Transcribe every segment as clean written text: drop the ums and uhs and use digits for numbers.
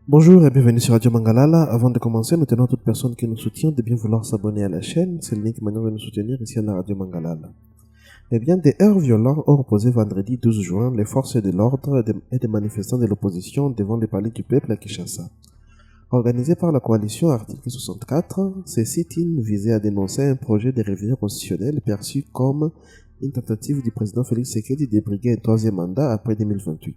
Bonjour et bienvenue sur Radio Mangalala. Avant de commencer, nous tenons à toute personne qui nous soutient de bien vouloir s'abonner à la chaîne. C'est l'unique manière de nous soutenir ici à la Radio Mangalala. Eh bien, des heurts violents ont opposé vendredi 12 juin les forces de l'ordre et des manifestants de l'opposition devant le palais du peuple à Kinshasa. Organisé par la coalition Article 64, ces sit-ins visaient à dénoncer un projet de révision constitutionnelle perçu comme une tentative du président Félix Tshisekedi de briguer un troisième mandat après 2028.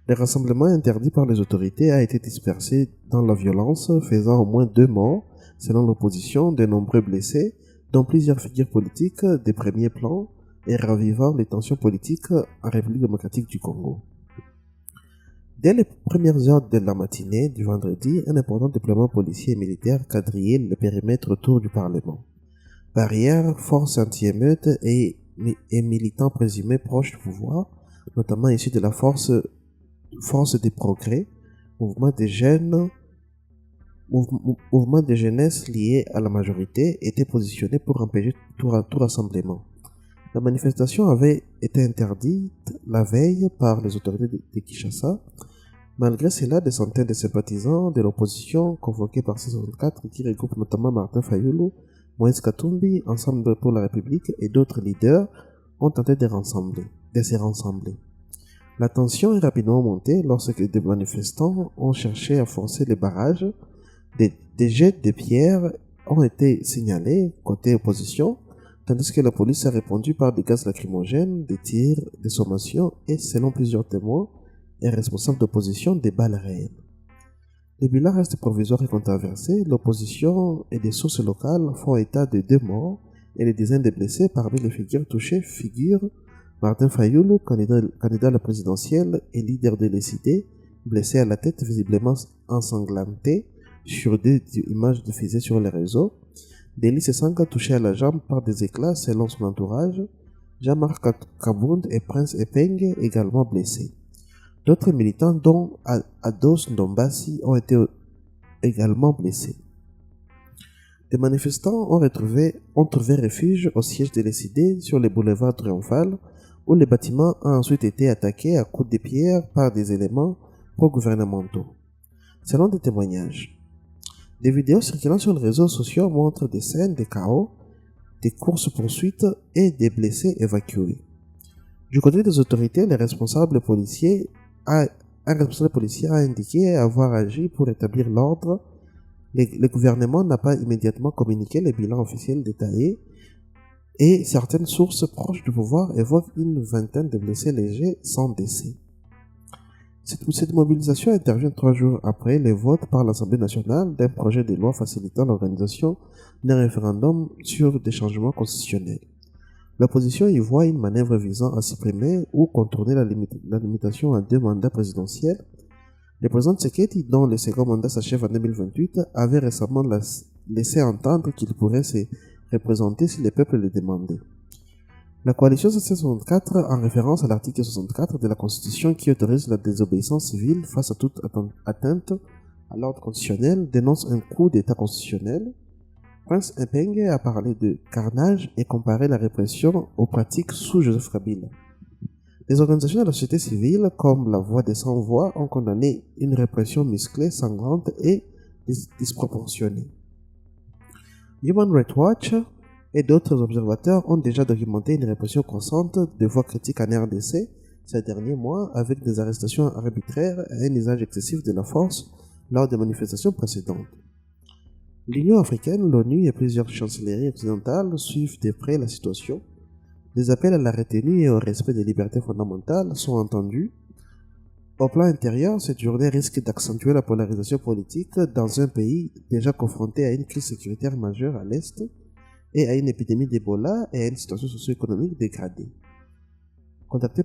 Le rassemblement interdit par les autorités a été dispersé dans la violence, faisant au moins 2 morts, selon l'opposition, de nombreux blessés, dont plusieurs figures politiques des premiers plans, et ravivant les tensions politiques en République démocratique du Congo. Dès les premières heures de la matinée du vendredi, un important déploiement policier et militaire quadrillait le périmètre autour du Parlement. Barrières, forces anti-émeutes et militants présumés proches du pouvoir, notamment issus de la Force des progrès, mouvement de jeunesse lié à la majorité, étaient positionnés pour empêcher tout rassemblement. La manifestation avait été interdite la veille par les autorités de Kinshasa. Malgré cela, des centaines de sympathisants de l'opposition convoqués par C64 qui regroupent notamment Martin Fayulu, Moïse Katumbi, Ensemble pour la République et d'autres leaders ont tenté de se rassembler. La tension est rapidement montée lorsque des manifestants ont cherché à forcer les barrages. Des jets de pierres ont été signalés côté opposition, tandis que la police a répondu par des gaz lacrymogènes, des tirs, des sommations et, selon plusieurs témoins et responsables d'opposition, des balles réelles. Le bilan reste provisoire et controversé. L'opposition et des sources locales font état de 2 morts et des dizaines de blessés. Parmi les figures touchées figurent Martin Fayulu, candidat à la présidentielle et leader de l'ECD, blessé à la tête visiblement ensanglanté sur 2 images diffusées sur les réseaux. Denis Sesanga touché à la jambe par des éclats selon son entourage. Jean-Marc Kabound et Prince Epenge également blessés. D'autres militants dont Ados Ndombasi ont été également blessés. Des manifestants ont trouvé refuge au siège de l'ECD sur les boulevards Triomphal, où le bâtiment a ensuite été attaqué à coups de pierre par des éléments pro-gouvernementaux. Selon des témoignages, des vidéos circulant sur les réseaux sociaux montrent des scènes de chaos, des courses-poursuites et des blessés évacués. Du côté des autorités, un responsable policier a indiqué avoir agi pour établir l'ordre. Le gouvernement n'a pas immédiatement communiqué le bilan officiel détaillé et certaines sources proches du pouvoir évoquent une vingtaine de blessés légers sans décès. Cette mobilisation intervient 3 jours après le vote par l'Assemblée nationale d'un projet de loi facilitant l'organisation d'un référendum sur des changements constitutionnels. L'opposition y voit une manœuvre visant à supprimer ou contourner la limitation à 2 mandats présidentiels. Le président Tshisekedi, dont le second mandat s'achève en 2028, avait récemment laissé entendre qu'il pourrait se représenter si le peuple le demandait. La coalition 64, en référence à l'article 64 de la Constitution qui autorise la désobéissance civile face à toute atteinte à l'ordre constitutionnel, dénonce un coup d'État constitutionnel. Prince Epenge a parlé de carnage et comparé la répression aux pratiques sous Joseph Kabila. Les organisations de la société civile, comme la Voix des Sans-Voix, ont condamné une répression musclée, sanglante et disproportionnée. Human Rights Watch et d'autres observateurs ont déjà documenté une répression croissante de voix critiques en RDC ces derniers mois, avec des arrestations arbitraires et un usage excessif de la force lors des manifestations précédentes. L'Union africaine, l'ONU et plusieurs chancelleries occidentales suivent de près la situation. Des appels à la retenue et au respect des libertés fondamentales sont entendus. Au plan intérieur, cette journée risque d'accentuer la polarisation politique dans un pays déjà confronté à une crise sécuritaire majeure à l'Est et à une épidémie d'Ebola et à une situation socio-économique dégradée. Contacté,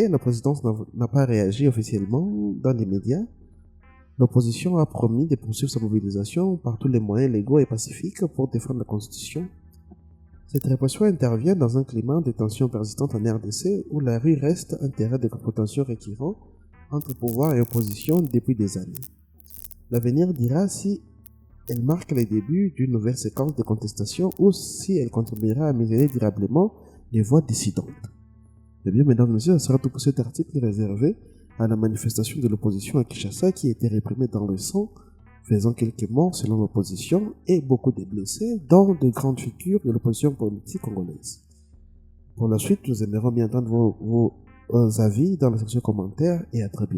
la présidence n'a pas réagi officiellement dans les médias. L'opposition a promis de poursuivre sa mobilisation par tous les moyens légaux et pacifiques pour défendre la Constitution. Cette répression intervient dans un climat de tensions persistantes en RDC où la rue reste un terrain de confrontation récurrent entre pouvoir et opposition depuis des années. L'avenir dira si elle marque le début d'une nouvelle séquence de contestation ou si elle contribuera à museler durablement les voix dissidentes. Eh bien, mesdames et messieurs, ce sera tout pour cet article réservé à la manifestation de l'opposition à Kinshasa qui a été réprimée dans le sang, faisant quelques morts selon l'opposition et beaucoup de blessés, dont de grandes figures de l'opposition politique congolaise. Pour la suite, nous aimerions bien entendre vos avis dans la section commentaires et à très bientôt.